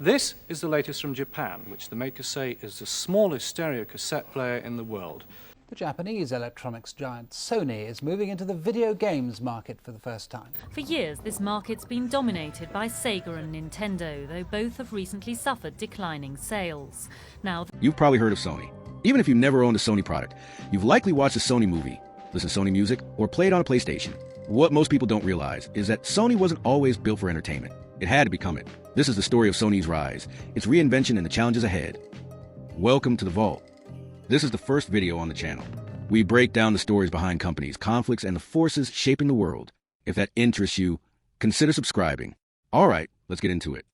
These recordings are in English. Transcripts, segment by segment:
This is the latest from Japan, which the makers say is the smallest stereo cassette player in the world. The Japanese electronics giant Sony is moving into the video games market for the first time. For years, this market's been dominated by Sega and Nintendo, though both have recently suffered declining sales. Now, you've probably heard of Sony. Even if you've never owned a Sony product, you've likely watched a Sony movie, listened to Sony music, or played on a PlayStation. What most people don't realize is that Sony wasn't always built for entertainment. It had to become it. This is the story of Sony's rise, its reinvention, and the challenges ahead. Welcome to The Vault. This is the first video on the channel. We break down the stories behind companies, conflicts, and the forces shaping the world. If that interests you, consider subscribing. All right, let's get into it.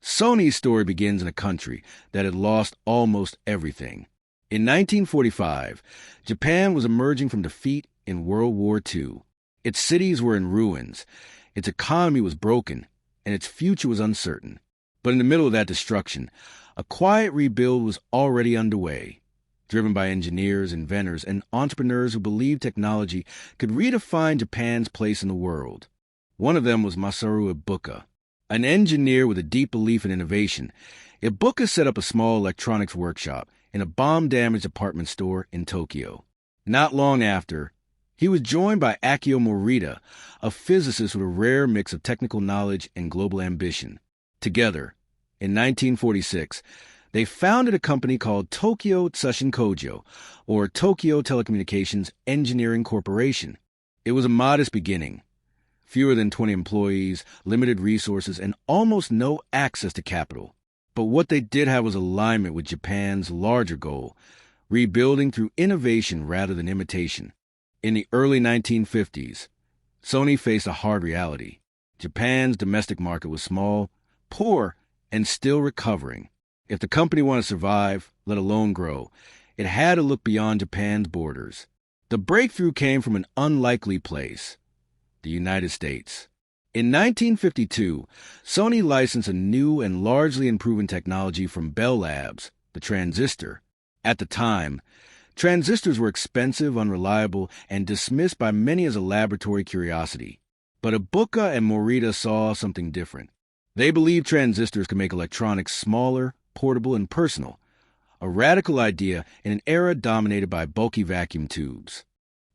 Sony's story begins in a country that had lost almost everything. In 1945, Japan was emerging from defeat in World War II. Its cities were in ruins, its economy was broken, and its future was uncertain. But in the middle of that destruction, a quiet rebuild was already underway. Driven by engineers, inventors, and entrepreneurs who believed technology could redefine Japan's place in the world. One of them was Masaru Ibuka. An engineer with a deep belief in innovation, Ibuka set up a small electronics workshop in a bomb-damaged department store in Tokyo. Not long after, he was joined by Akio Morita, a physicist with a rare mix of technical knowledge and global ambition. Together, in 1946, they founded a company called Tokyo Tsushin Kojo, or Tokyo Telecommunications Engineering Corporation. It was a modest beginning. Fewer than 20 employees, limited resources, and almost no access to capital. But what they did have was alignment with Japan's larger goal, rebuilding through innovation rather than imitation. In the early 1950s, Sony faced a hard reality. Japan's domestic market was small, poor, and still recovering. If the company wanted to survive, let alone grow, it had to look beyond Japan's borders. The breakthrough came from an unlikely place, the United States. In 1952, Sony licensed a new and largely improved technology from Bell Labs, the transistor. At the time, transistors were expensive, unreliable, and dismissed by many as a laboratory curiosity. But Ibuka and Morita saw something different. They believed transistors could make electronics smaller, portable, and personal, a radical idea in an era dominated by bulky vacuum tubes.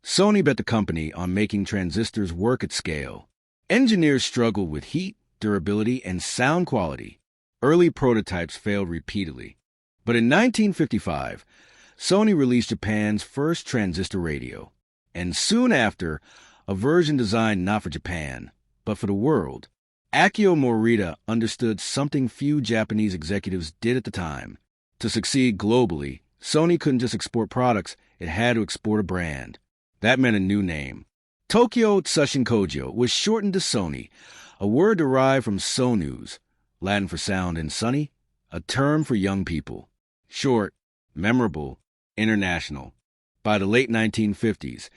Sony bet the company on making transistors work at scale. Engineers struggled with heat, durability, and sound quality. Early prototypes failed repeatedly. But in 1955, Sony released Japan's first transistor radio, and soon after, a version designed not for Japan, but for the world. Akio Morita understood something few Japanese executives did at the time. To succeed globally, Sony couldn't just export products, it had to export a brand. That meant a new name. Tokyo Tsushin Kojo was shortened to Sony, a word derived from sonus, Latin for sound, and sunny, a term for young people. Short, memorable, international. By the late 1950s,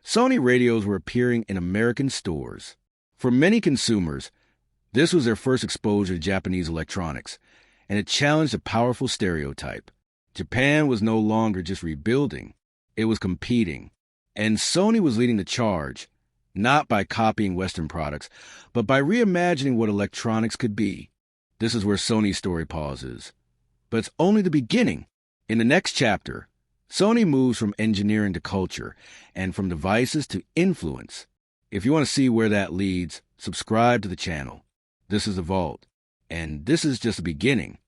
Sony radios were appearing in American stores. For many consumers, this was their first exposure to Japanese electronics, and it challenged a powerful stereotype. Japan was no longer just rebuilding, it was competing. And Sony was leading the charge, not by copying Western products, but by reimagining what electronics could be. This is where Sony's story pauses. But it's only the beginning. In the next chapter, Sony moves from engineering to culture, and from devices to influence. If you want to see where that leads, subscribe to the channel. This is The Vault, and this is just the beginning.